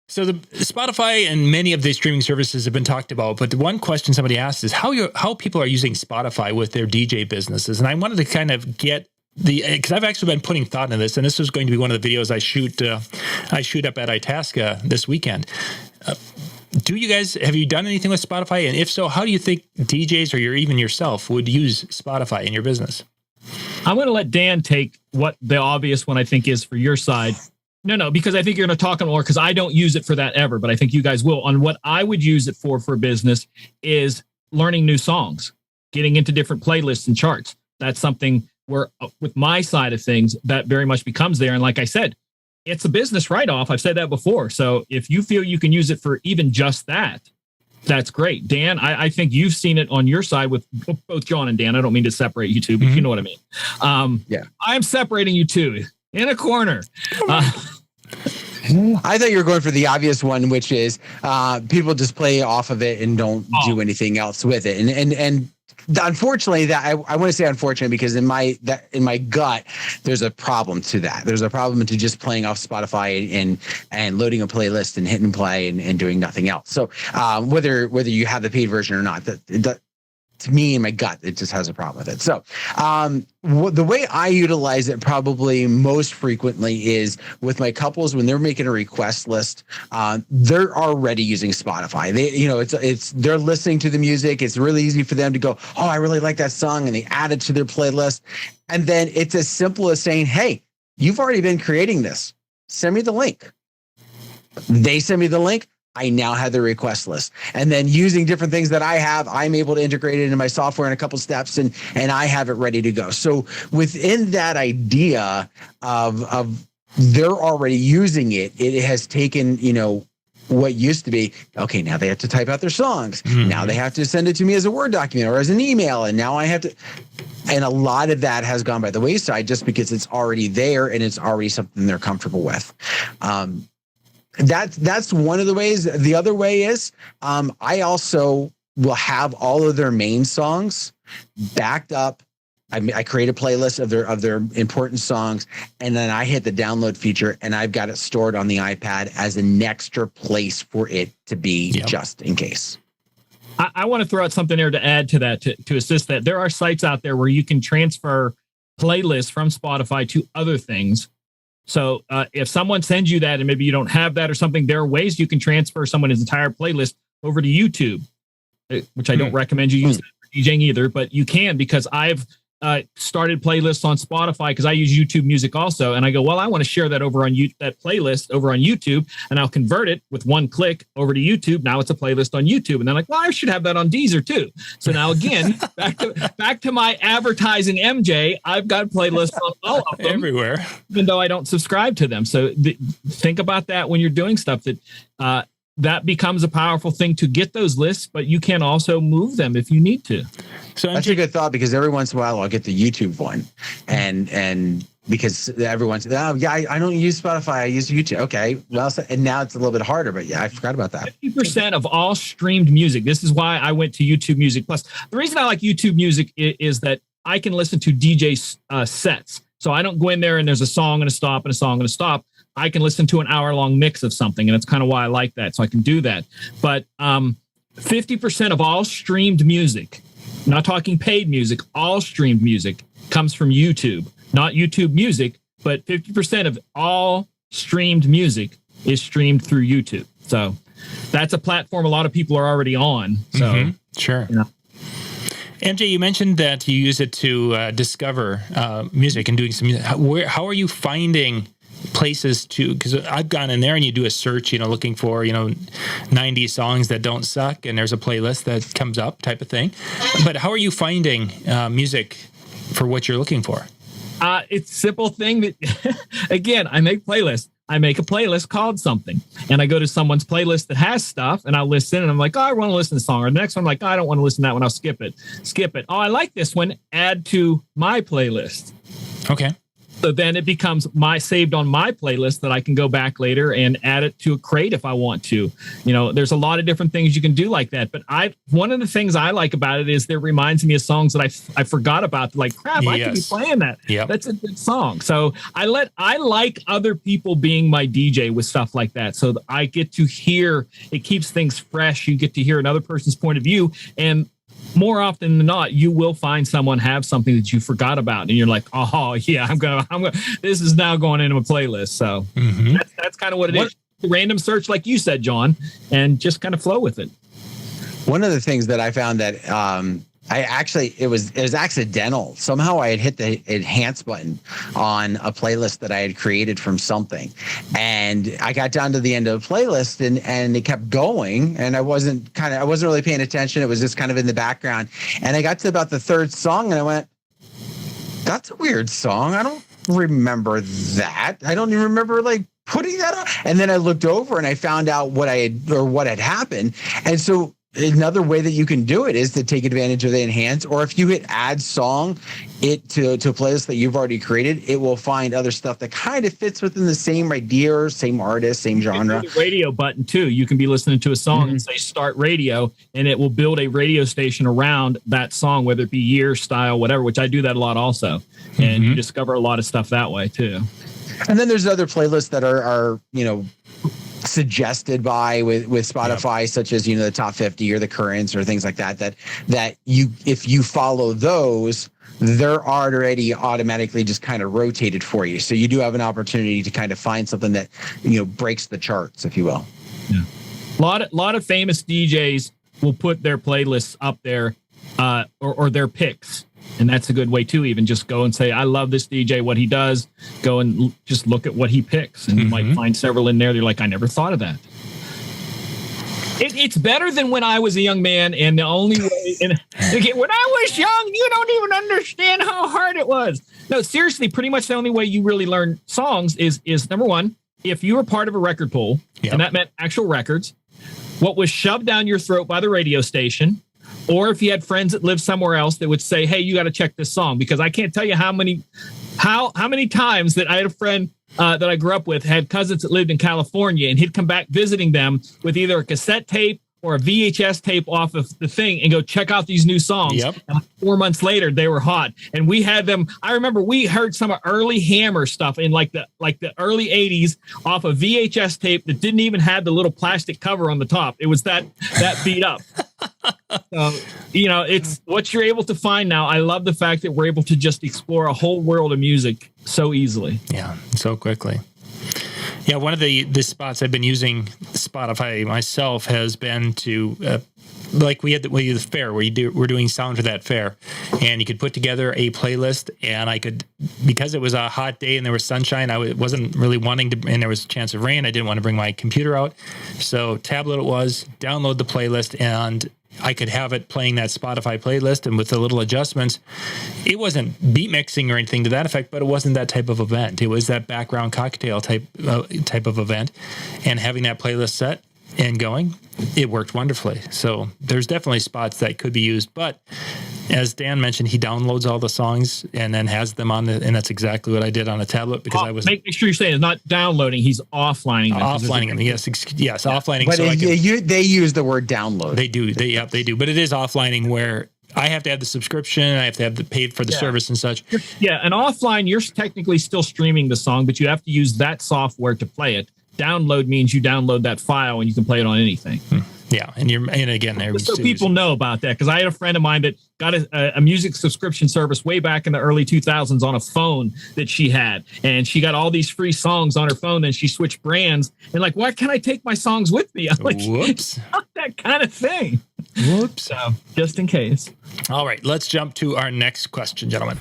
So the Spotify and many of the streaming services have been talked about, but the one question somebody asked is how people are using Spotify with their DJ businesses. And I wanted to kind of get because I've actually been putting thought into this, and this is going to be one of the videos I shoot up at Itasca this weekend. Have you done anything with Spotify? And if so, how do you think DJs or even yourself would use Spotify in your business? I'm going to let Dan take what the obvious one I think is for your side. No, because I think you're going to talk more because I don't use it for that ever, but I think you guys will. On what I would use it for business is learning new songs, getting into different playlists and charts. That's something where with my side of things, that very much becomes there. And like I said, it's a business write-off. I've said that before. So if you feel you can use it for even just that, that's great. Dan, I think you've seen it on your side with both John and Dan. I don't mean to separate you two, but you know what I mean. Yeah, I'm separating you two in a corner. I thought you were going for the obvious one, which is people just play off of it and don't do anything else with it. And unfortunately, that I want to say unfortunate because in my gut, there's a problem to that. There's a problem to just playing off Spotify and loading a playlist and hitting play and doing nothing else. So whether you have the paid version or not, that to me in my gut, it just has a problem with it. So the way I utilize it probably most frequently is with my couples when they're making a request list. They're already using Spotify. They're listening to the music. It's really easy for them to go, oh, I really like that song, and they add it to their playlist. And then it's as simple as saying, hey, you've already been creating this. Send me the link. They send me the link. I now have the request list. And then using different things that I have, I'm able to integrate it into my software in a couple steps and I have it ready to go. So within that idea of they're already using it, it has taken, what used to be, okay, now they have to type out their songs. Mm-hmm. Now they have to send it to me as a Word document or as an email. And now I have to, and a lot of that has gone by the wayside just because it's already there and it's already something they're comfortable with. That's one of the ways. The other way is I also will have all of their main songs backed up. I create a playlist of their important songs, and then I hit the download feature, and I've got it stored on the iPad as an extra place for it to be just in case. I want to throw out something there to add to that, to assist that. There are sites out there where you can transfer playlists from Spotify to other things. So if someone sends you that and maybe you don't have that or something, there are ways you can transfer someone's entire playlist over to YouTube, which I don't recommend you use for DJing either, but you can because I've started playlists on Spotify because I use YouTube Music also. And I go, well, I want to share that over on that playlist over on YouTube, and I'll convert it with one click over to YouTube. Now it's a playlist on YouTube. And they're like, well, I should have that on Deezer too. So now again, back to my advertising MJ, I've got playlists on all of them everywhere, even though I don't subscribe to them. So think about that when you're doing stuff that becomes a powerful thing to get those lists, but you can also move them if you need to. So that's a good thought because every once in a while I'll get the YouTube one and because everyone's, I don't use Spotify. I use YouTube. Okay. Well, and now it's a little bit harder, but I forgot about that. 50% of all streamed music. This is why I went to YouTube Music Plus. The reason I like YouTube Music is that I can listen to DJ sets. So I don't go in there and there's a song and a stop and a song and a stop. I can listen to an hour-long mix of something, and that's kind of why I like that. So I can do that. But 50% of all streamed music, not talking paid music, all streamed music comes from YouTube. Not YouTube Music, but 50% of all streamed music is streamed through YouTube. So that's a platform a lot of people are already on. So sure. MJ, you mentioned that you use it to discover music and doing some music. How are you finding places to, because I've gone in there and you do a search, looking for, 90 songs that don't suck, and there's a playlist that comes up type of thing. But how are you finding music for what you're looking for? It's a simple thing that, again, I make playlists. I make a playlist called something, and I go to someone's playlist that has stuff, and I'll listen, and I'm like, oh, I want to listen to the song. Or the next one, I'm like, oh, I don't want to listen to that one. I'll skip it. Oh, I like this one. Add to my playlist. Okay. So then it becomes saved on my playlist that I can go back later and add it to a crate if I want to. There's a lot of different things you can do like that. But one of the things I like about it is that it reminds me of songs that I forgot about. Like, crap, I could be playing that. Yep. That's a good song. So I like other people being my DJ with stuff like that. So I get to hear, it keeps things fresh. You get to hear another person's point of view. And more often than not, you will find someone have something that you forgot about, and you're like, "Oh, yeah, I'm gonna. This is now going into a playlist." So that's kind of what it is. Random search, like you said, John, and just kind of flow with it. One of the things that I found that it was accidental. Somehow I had hit the enhance button on a playlist that I had created from something. And I got down to the end of the playlist and it kept going. And I wasn't really paying attention. It was just kind of in the background. And I got to about the third song and I went, that's a weird song. I don't remember that. I don't even remember putting that on. And then I looked over and I found out what had happened. And so another way that you can do it is to take advantage of the enhance, or if you hit add song to a playlist that you've already created, it will find other stuff that kind of fits within the same idea or same artist, same genre. The radio button too. You can be listening to a song and say start radio, and it will build a radio station around that song, whether it be year, style, whatever, which I do that a lot also. And you discover a lot of stuff that way too. And then there's other playlists that are suggested by with Spotify, such as the top 50 or the currents or things like that you, if you follow those, they're already automatically just kind of rotated for you, so you do have an opportunity to kind of find something that breaks the charts, if you will. Yeah, lot of famous DJs will put their playlists up there, or their picks. And that's a good way to even just go and say, I love this DJ, what he does. Go and just look at what he picks. And you might find several in there. They're like, I never thought of that. It's better than when I was a young man. And the only way, when I was young, you don't even understand how hard it was. No, seriously, pretty much the only way you really learn songs is number one, if you were part of a record pool, and that meant actual records, what was shoved down your throat by the radio station. Or if you had friends that lived somewhere else that would say, hey, you got to check this song, because I can't tell you how many times that I had a friend that I grew up with had cousins that lived in California, and he'd come back visiting them with either a cassette tape or a VHS tape off of the thing and go, check out these new songs. Yep. And 4 months later, they were hot. And we had them. I remember we heard some of early Hammer stuff in like the early 80s off a VHS tape that didn't even have the little plastic cover on the top. It was that beat up. So, it's what you're able to find now. I love the fact that we're able to just explore a whole world of music so easily. Yeah, so quickly. Yeah, one of the spots I've been using Spotify myself has been to we had the fair where we're doing sound for that fair, and you could put together a playlist, and I could, because it was a hot day and there was sunshine, I wasn't really wanting to, and there was a chance of rain, I didn't want to bring my computer out, so tablet it was, download the playlist, and I could have it playing that Spotify playlist, and with the little adjustments, it wasn't beat mixing or anything to that effect, but it wasn't that type of event. It was that background cocktail type of event, and having that playlist set and going, it worked wonderfully. So there's definitely spots that could be used, but as Dan mentioned, he downloads all the songs and then has them on and that's exactly what I did on a tablet, because I was make sure you're saying it's not downloading, he's offlining them. Offlining them, yes, offlining. But so they use the word download. They do, they do, but it is offlining where I have to have the subscription, I have to have the paid for the service and such. And offline, you're technically still streaming the song, but you have to use that software to play it. Download means you download that file and you can play it on anything. Yeah, and again, so people know about that, because I had a friend of mine that got a music subscription service way back in the early 2000s on a phone that she had, and she got all these free songs on her phone. Then she switched brands, and like, why can't I take my songs with me? I'm like, whoops, not that kind of thing. Whoops. So just in case. All right, let's jump to our next question, gentlemen.